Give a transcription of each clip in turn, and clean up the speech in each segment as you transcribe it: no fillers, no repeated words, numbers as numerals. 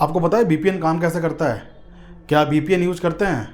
आपको पता है वीपीएन काम कैसे करता है? क्या वीपीएन यूज करते हैं?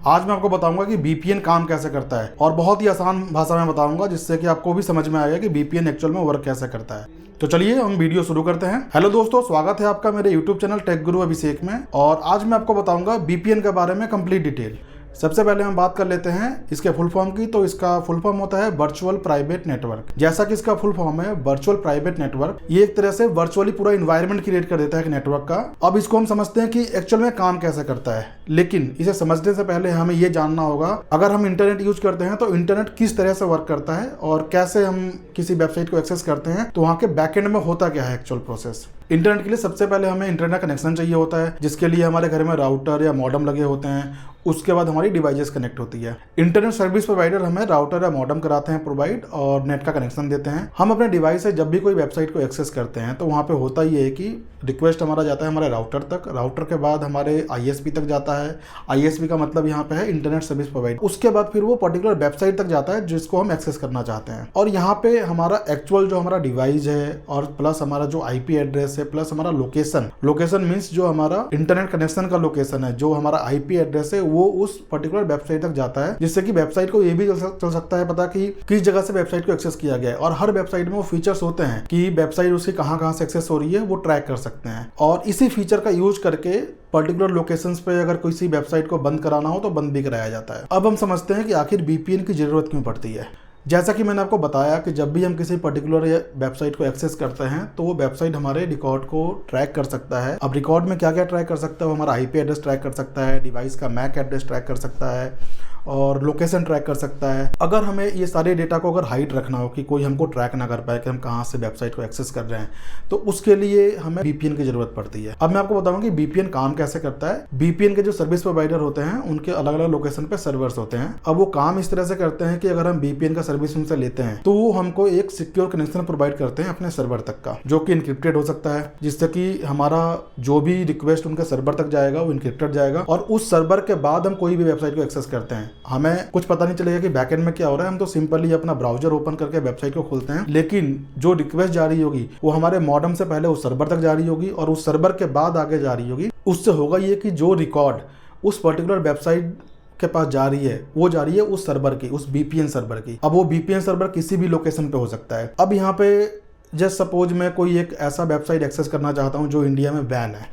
आज मैं आपको बताऊंगा कि वीपीएन काम कैसे करता है और बहुत ही आसान भाषा में बताऊंगा जिससे कि आपको भी समझ में आएगा कि वीपीएन एक्चुअल में वर्क कैसे करता है। तो चलिए हम वीडियो शुरू करते हैं। हेलो दोस्तों, स्वागत है आपका मेरे यूट्यूब चैनल टेक गुरु अभिषेक में। और आज मैं आपको बताऊंगा वीपीएन के बारे में कंप्लीट डिटेल। सबसे पहले हम बात कर लेते हैं इसके फुल फॉर्म की। तो इसका फुल फॉर्म होता है वर्चुअल प्राइवेट नेटवर्क। जैसा कि इसका फुल फॉर्म है वर्चुअल प्राइवेट नेटवर्क, ये एक तरह से वर्चुअली पूरा इन्वायरमेंट क्रिएट कर देता है एक नेटवर्क का। अब इसको हम समझते हैं कि एक्चुअल में काम कैसे करता है, लेकिन इसे समझने से पहले हमें ये जानना होगा अगर हम इंटरनेट यूज करते हैं तो इंटरनेट किस तरह से वर्क करता है और कैसे हम किसी वेबसाइट को एक्सेस करते हैं, तो वहाँ के बैकएंड में होता क्या है एक्चुअल प्रोसेस। इंटरनेट के लिए सबसे पहले हमें इंटरनेट कनेक्शन चाहिए होता है, जिसके लिए हमारे घर में राउटर या मॉडेम लगे होते हैं। उसके बाद हमारी डिवाइसेस कनेक्ट होती है। इंटरनेट सर्विस प्रोवाइडर हमें राउटर या मॉडेम कराते हैं प्रोवाइड और नेट का कनेक्शन देते हैं। हम अपने डिवाइस से जब भी कोई वेबसाइट को एक्सेस करते हैं तो वहाँ पे होता ये है कि रिक्वेस्ट हमारा जाता है हमारे राउटर तक, राउटर के बाद हमारे आईएसपी तक जाता है। आईएसपी का मतलब यहाँ पे है इंटरनेट सर्विस प्रोवाइडर। उसके बाद फिर वो पर्टिकुलर वेबसाइट तक जाता है जिसको हम एक्सेस करना चाहते हैं। और यहाँ पे हमारा एक्चुअल जो हमारा डिवाइस है और प्लस हमारा जो आईपी एड्रेस है प्लस हमारा लोकेशन मीन्स जो हमारा इंटरनेट कनेक्शन का लोकेशन है, जो हमारा आईपी एड्रेस है वो उस पर्टिकुलर वेबसाइट तक जाता है, जिससे कि वेबसाइट को ये भी चल सकता है पता कि किस जगह से वेबसाइट को एक्सेस किया गया है। और हर वेबसाइट में वो फीचर्स होते हैं कि वेबसाइट उसकी कहाँ से एक्सेस हो रही है वो ट्रैक कर सकते हैं। और इसी फीचर का यूज करके पर्टिकुलर लोकेशंस पे अगर किसी वेबसाइट को बंद कराना हो तो बंद भी कराया जाता है। अब हम समझते हैं कि आखिर वीपीएन की जरूरत क्यों पड़ती है। जैसा कि मैंने आपको बताया कि जब भी हम किसी पर्टिकुलर वेबसाइट को एक्सेस करते हैं तो वो वेबसाइट हमारे रिकॉर्ड को ट्रैक कर सकता है। अब रिकॉर्ड में क्या क्या ट्रैक कर सकता है, वो हमारा आईपी एड्रेस ट्रैक कर सकता है, डिवाइस का मैक एड्रेस ट्रैक कर सकता है और लोकेशन ट्रैक कर सकता है। अगर हमें ये सारे डेटा को अगर हाइड रखना हो कि कोई हमको ट्रैक ना कर पाए कि हम कहाँ से वेबसाइट को एक्सेस कर रहे हैं, तो उसके लिए हमें वीपीएन की जरूरत पड़ती है। अब मैं आपको बताऊंगा कि वीपीएन काम कैसे करता है। वीपीएन के जो सर्विस प्रोवाइडर होते हैं उनके अलग अलग लोकेशन पे सर्वर्स होते हैं। अब वो काम इस तरह से करते हैं कि अगर हम वीपीएन का सर्विस उनसे लेते हैं तो वो हमको एक सिक्योर कनेक्शन प्रोवाइड करते हैं अपने सर्वर तक का, जो कि इनक्रिप्टेड हो सकता है, जिससे कि हमारा जो भी रिक्वेस्ट उनके सर्वर तक जाएगा वो इनक्रिप्टेड जाएगा। और उस सर्वर के बाद हम कोई भी वेबसाइट को एक्सेस करते हैं, हमें कुछ पता नहीं चलेगा कि बैकएंड में क्या हो रहा है। हम तो सिंपली अपना ब्राउजर ओपन करके वेबसाइट को खोलते हैं, लेकिन जो रिक्वेस्ट जा रही होगी वो हमारे मॉडेम से पहले उस सर्वर तक जा रही होगी और उस सर्वर के बाद आगे जा रही होगी। उससे होगा ये कि जो रिकॉर्ड उस पर्टिकुलर वेबसाइट के पास जा रही है वो जा रही है उस सर्वर की, उस वीपीएन सर्वर की। अब वो वीपीएन सर्वर किसी भी लोकेशन पे हो सकता है। अब यहाँ पे जस्ट सपोज मैं कोई एक ऐसा वेबसाइट एक्सेस करना चाहता हूँ जो इंडिया में बैन है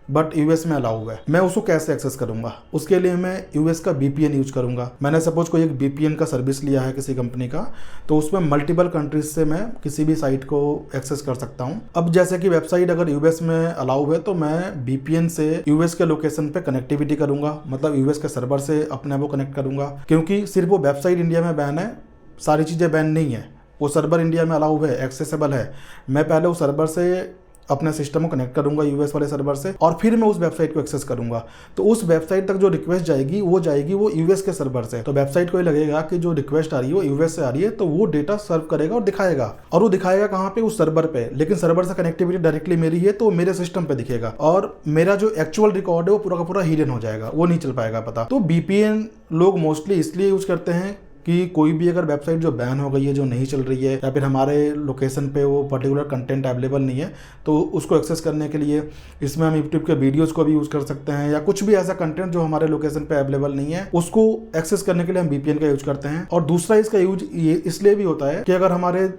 बट यूएस में अलाउ है, मैं उसको कैसे एक्सेस करूंगा? उसके लिए मैं यूएस का वीपीएन यूज करूंगा। मैंने सपोज कोई एक वीपीएन का सर्विस लिया है किसी कंपनी का, तो उसमें मल्टीपल कंट्रीज से मैं किसी भी साइट को एक्सेस कर सकता हूं। अब जैसे कि वेबसाइट अगर यूएस में अलाउ है तो मैं वीपीएन से यूएस के लोकेशन पे कनेक्टिविटी करूंगा, मतलब यूएस के सर्वर से अपने आप को कनेक्ट करूंगा। क्योंकि सिर्फ वो वेबसाइट इंडिया में बैन है, सारी चीज़ें बैन नहीं है। वो सर्वर इंडिया में अलाउ है, एक्सेसिबल है। मैं पहले उस सर्वर से अपने सिस्टम को कनेक्ट करूंगा यूएस वाले सर्वर से और फिर मैं उस वेबसाइट को एक्सेस करूंगा। तो उस वेबसाइट तक जो रिक्वेस्ट जाएगी वो यूएस के सर्वर से। तो वेबसाइट को ये लगेगा कि जो रिक्वेस्ट आ रही है वो यूएस से आ रही है, तो वो डेटा सर्व करेगा और दिखाएगा। और वो दिखाएगा कहाँ पे? उस सर्वर पे। लेकिन सर्वर से कनेक्टिविटी डायरेक्टली मेरी है तो मेरे सिस्टम पे दिखेगा और मेरा जो एक्चुअल रिकॉर्ड है वो पूरा का पूरा हिडन हो जाएगा, वो नहीं चल पाएगा पता। तो वीपीएन लोग मोस्टली इसलिए यूज करते हैं कि कोई भी अगर वेबसाइट जो बैन हो गई है, जो नहीं चल रही है, या फिर हमारे लोकेशन पे वो पर्टिकुलर कंटेंट अवेलेबल नहीं है, तो उसको एक्सेस करने के लिए इसमें हम यूट्यूब के वीडियोस को भी यूज़ कर सकते हैं, या कुछ भी ऐसा कंटेंट जो हमारे लोकेशन पे अवेलेबल नहीं है उसको एक्सेस करने के लिए हम वीपीएन का यूज करते हैं। और दूसरा इसका यूज ये इसलिए भी होता है कि अगर हमारे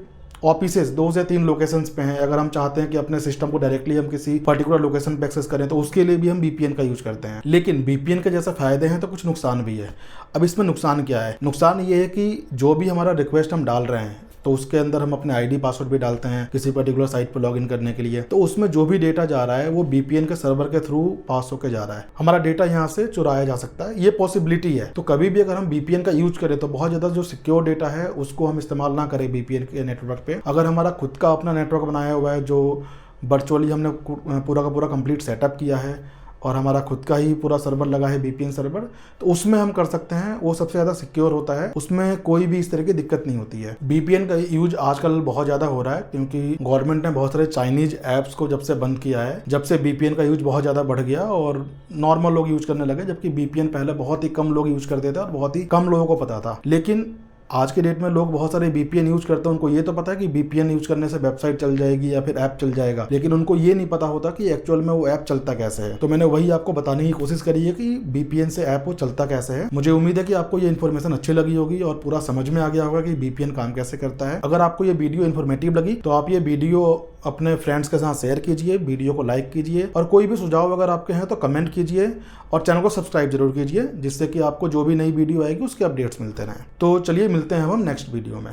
ऑफिसेस 2 से 3 लोकेशंस पे हैं, अगर हम चाहते हैं कि अपने सिस्टम को डायरेक्टली हम किसी पर्टिकुलर लोकेशन पे एक्सेस करें तो उसके लिए भी हम वीपीएन का यूज करते हैं। लेकिन वीपीएन के जैसे फायदे हैं तो कुछ नुकसान भी है। अब इसमें नुकसान क्या है? नुकसान ये है कि जो भी हमारा रिक्वेस्ट हम डाल रहे हैं तो उसके अंदर हम अपने आईडी पासवर्ड भी डालते हैं किसी पर्टिकुलर साइट पर लॉगिन करने के लिए, तो उसमें जो भी डेटा जा रहा है वो वीपीएन के सर्वर के थ्रू पास होकर जा रहा है। हमारा डेटा यहाँ से चुराया जा सकता है, ये पॉसिबिलिटी है। तो कभी भी अगर हम वीपीएन का यूज करें तो बहुत ज्यादा जो सिक्योर डेटा है उसको हम इस्तेमाल ना करें वीपीएन के नेटवर्क पे। अगर हमारा खुद का अपना नेटवर्क बनाया हुआ है जो वर्चुअली हमने पूरा का पूरा कंप्लीट सेटअप किया है और हमारा खुद का ही पूरा सर्वर लगा है वीपीएन सर्वर, तो उसमें हम कर सकते हैं। वो सबसे ज़्यादा सिक्योर होता है, उसमें कोई भी इस तरह की दिक्कत नहीं होती है। वीपीएन का यूज आजकल बहुत ज़्यादा हो रहा है क्योंकि गवर्नमेंट ने बहुत सारे चाइनीज ऐप्स को जब से बंद किया है, जब से वीपीएन का यूज बहुत ज़्यादा बढ़ गया और नॉर्मल लोग यूज करने लगे, जबकि वीपीएन पहले बहुत ही कम लोग यूज करते थे और बहुत ही कम लोगों को पता था। लेकिन आज के डेट में लोग बहुत सारे VPN यूज करते हैं, उनको ये तो पता है कि VPN यूज करने से वेबसाइट चल जाएगी या फिर ऐप चल जाएगा, लेकिन उनको ये नहीं पता होता कि एक्चुअल में वो ऐप चलता कैसे है। तो मैंने वही आपको बताने की कोशिश करी है कि VPN से ऐप वो चलता कैसे है। मुझे उम्मीद है कि आपको ये इन्फॉर्मेशन अच्छी लगी होगी और पूरा समझ में आ गया होगा कि VPN काम कैसे करता है। अगर आपको ये वीडियो इन्फॉर्मेटिव लगी तो आप ये वीडियो अपने फ्रेंड्स के साथ शेयर कीजिए, वीडियो को लाइक कीजिए और कोई भी सुझाव अगर आपके हैं तो कमेंट कीजिए और चैनल को सब्सक्राइब जरूर कीजिए, जिससे कि आपको जो भी नई वीडियो आएगी उसके अपडेट्स मिलते रहें। तो चलिए मिलते हैं हम नेक्स्ट वीडियो में।